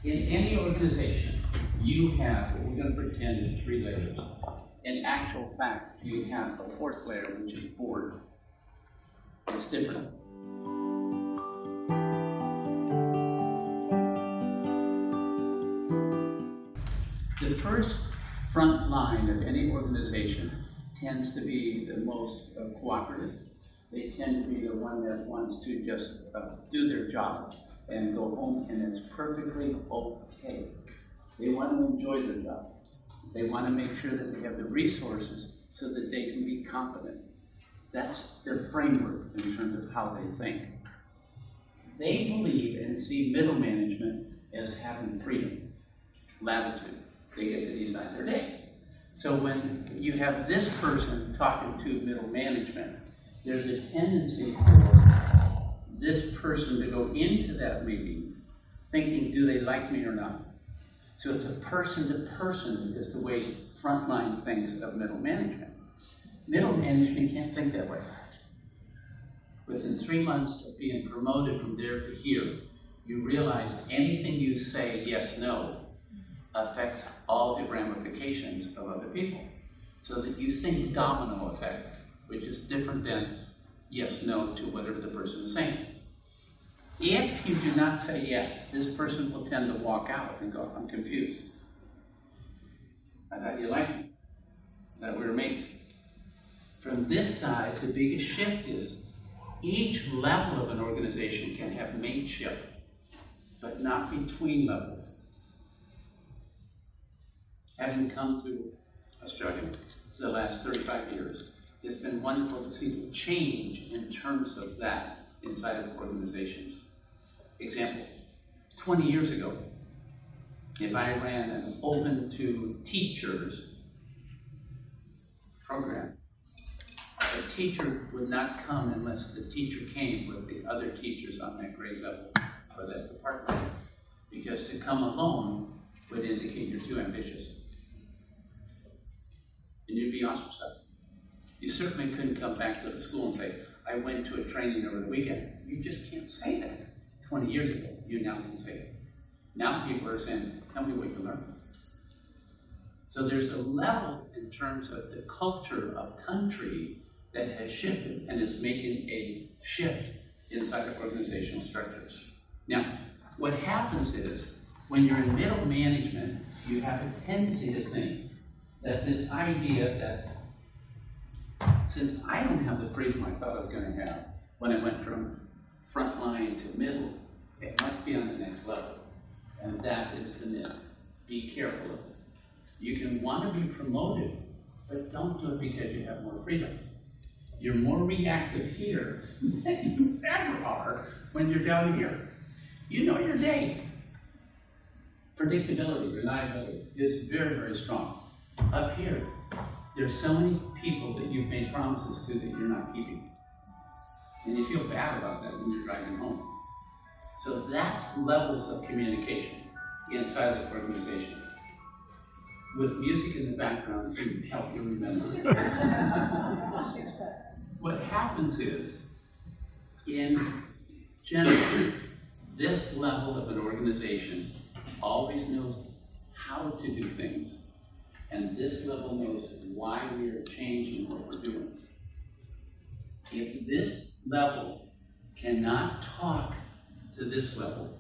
In any organization, you have what we're going to pretend is 3 layers. In actual fact, you have a 4th layer, which is board. It's different. The first front line of any organization tends to be the most cooperative. They tend to be the one that wants to just do their job and go home, and it's perfectly okay. They want to enjoy their job. They want to make sure that they have the resources so that they can be competent. That's their framework in terms of how they think. They believe and see middle management as having freedom, latitude. They get to decide their day. So when you have this person talking to middle management, there's a tendency for this person to go into that meeting thinking, do they like me or not? So it's a person-to-person is the way frontline thinks of middle management. Middle management can't think that way. Within 3 months of being promoted from there to here, you realize anything you say yes, no, affects all the ramifications of other people. So that you think domino effect, which is different than yes, no to whatever the person is saying. If you do not say yes, this person will tend to walk out and go, I'm confused. I thought you liked me. I thought we were mates. From this side, the biggest shift is each level of an organization can have mateship, but not between levels. Having come to Australia for the last 35 years, it's been wonderful to see the change in terms of that inside of organizations. Example, 20 years ago, if I ran an open to teachers program, a teacher would not come unless the teacher came with the other teachers on that grade level for that department. Because to come alone would indicate you're too ambitious. And you'd be ostracized. You certainly couldn't come back to the school and say, I went to a training over the weekend. You just can't say that. 20 years ago, you now can say it. Now people are saying, tell me what you learned. So there's a level in terms of the culture of country that has shifted and is making a shift inside of organizational structures. Now, what happens is, when you're in middle management, you have a tendency to think that this idea that since I don't have the freedom I thought I was going to have when I went from front line to middle, it must be on the next level. And that is the myth. Be careful of it. You can want to be promoted, but don't do it because you have more freedom. You're more reactive here than you ever are when you're down here. You know your day. Predictability, reliability is very, very strong. Up here, there's so many people that you've made promises to that you're not keeping. And you feel bad about that when you're driving home. So that's levels of communication inside the organization. With music in the background to help you remember. What happens is, in general, this level of an organization always knows how to do things. And this level knows why we are changing what we're doing. If this level cannot talk to this level,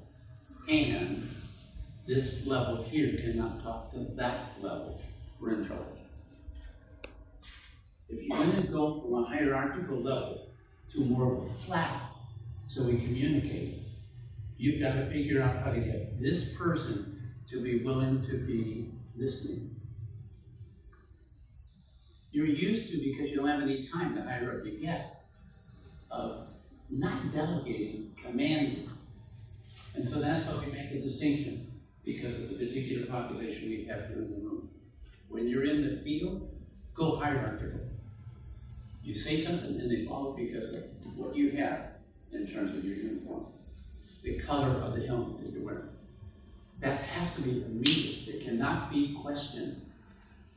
and this level here cannot talk to that level, we're in trouble. If you're going to go from a hierarchical level to more of a flat, so we communicate, you've got to figure out how to get this person to be willing to be listening. You're used to, because you don't have any time, the higher up you get, of not delegating, commanding. And so that's why we make a distinction, because of the particular population we have here in the room. When you're in the field, go hierarchical. You say something and they follow because of what you have in terms of your uniform, the color of the helmet that you're wearing. That has to be immediate. It cannot be questioned.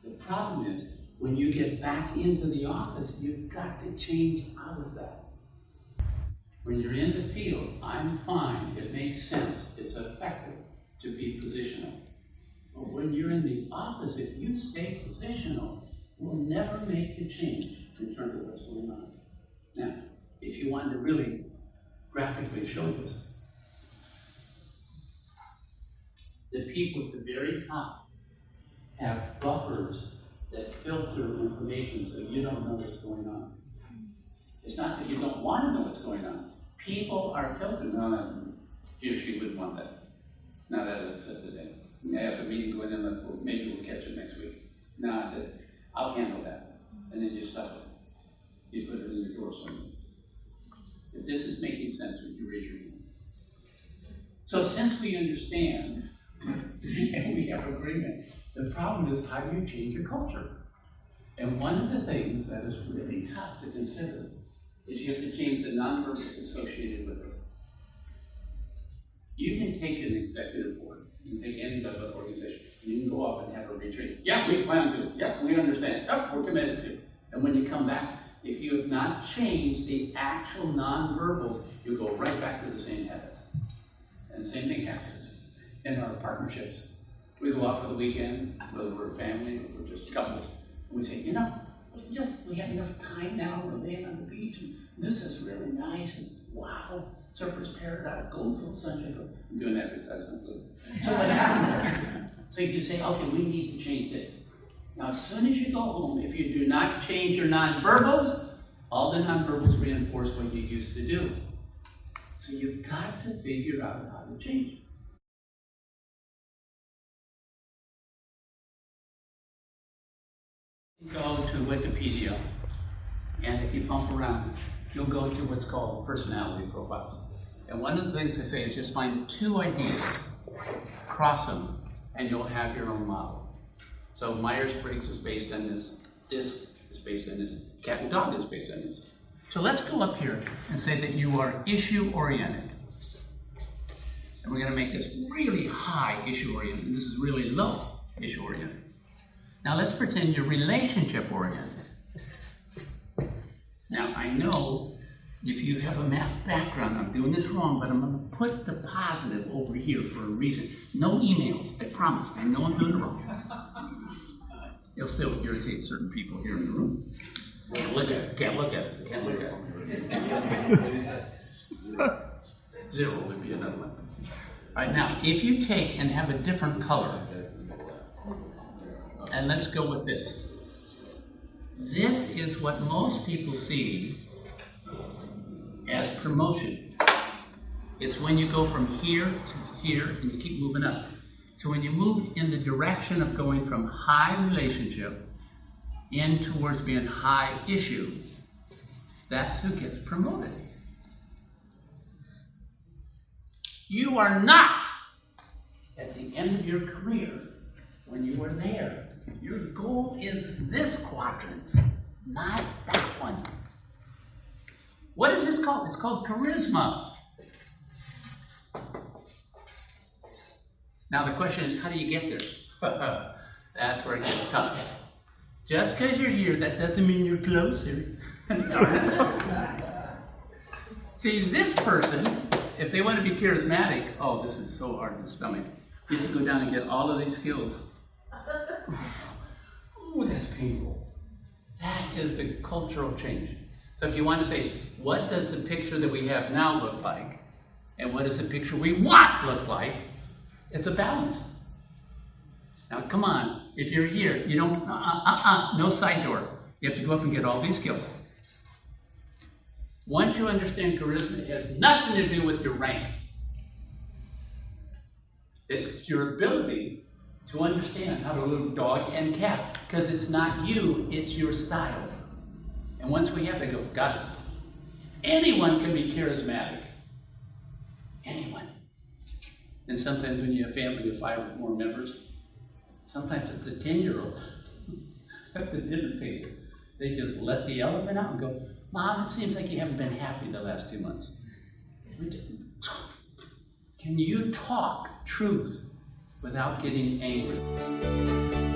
The problem is, when you get back into the office, you've got to change out of that. When you're in the field, I'm fine, it makes sense, it's effective. to be positional. But when you're in the office, if you stay positional, we'll never make the change in terms of what's going on. Now, if you wanted to really graphically show this, the people at the very top have buffers that filter information so you don't know what's going on. It's not that you don't want to know what's going on. People are filtered. No, he or she wouldn't want that. Now that'll accept the day. We may have some meeting going in, maybe we'll catch it next week. No, I'll handle that. And then you stuff it. You put it in your drawer somewhere. If this is making sense, would you raise your hand? So since we understand and we have agreement, the problem is, how do you change your culture? And one of the things that is really tough to consider is you have to change the nonverbals associated with it. You can take an executive board, you can take any other organization, you can go off and have a retreat. Yeah, we plan to. Yeah, we understand. Yep, we're committed to. And when you come back, if you have not changed the actual nonverbals, you go right back to the same habits. And the same thing happens in our partnerships. We go off for the weekend, whether we're a family or we're just couples, and we say, you know, we have enough time now, we're laying on the beach, and this is really nice, and wow, surfer's paradise, golden sunshine. I'm doing advertisement. So what happens? So you say, okay, we need to change this. Now, as soon as you go home, if you do not change your nonverbals, all the nonverbals reinforce what you used to do. So you've got to figure out how to change it. Go to Wikipedia, and if you bump around, you'll go to what's called personality profiles. And one of the things they say is just find 2 ideas, cross them, and you'll have your own model. So Myers-Briggs is based on this, DISC is based on this, cat and dog is based on this. So let's go up here and say that you are issue-oriented. And we're going to make this really high issue-oriented, and this is really low issue-oriented. Now let's pretend you're relationship-oriented. Now I know if you have a math background, I'm doing this wrong, but I'm going to put the positive over here for a reason. No emails, I promise. I know I'm doing it wrong. It'll still irritate certain people here in the room. Can't look at it, can't look at it, can't look at it. 0 would be another one. All right, now if you take and have a different color, and let's go with this. This is what most people see as promotion. It's when you go from here to here and you keep moving up. So when you move in the direction of going from high relationship in towards being high issue, that's who gets promoted. You are not at the end of your career when you were there. Your goal is this quadrant, not that one. What is this called? It's called charisma. Now the question is, how do you get there? That's where it gets tough. Just because you're here, that doesn't mean you're closer. See, this person, if they want to be charismatic, oh, this is so hard to stomach. You have to go down and get all of these skills. Ooh, that's painful. That is the cultural change. So if you want to say, what does the picture that we have now look like? And what does the picture we want look like? It's a balance. Now come on, if you're here, you don't, no side door. You have to go up and get all these skills. Once you understand charisma, it has nothing to do with your rank. It's your ability to understand how to live dog and cat, because it's not you, it's your style. And once we have to go, got it. Anyone can be charismatic. Anyone. And sometimes when you have family of 5 or more members, sometimes it's the 10-year-old at the dinner table. They just let the elephant out and go, Mom, it seems like you haven't been happy the last 2 months. Can you talk truth without getting angry?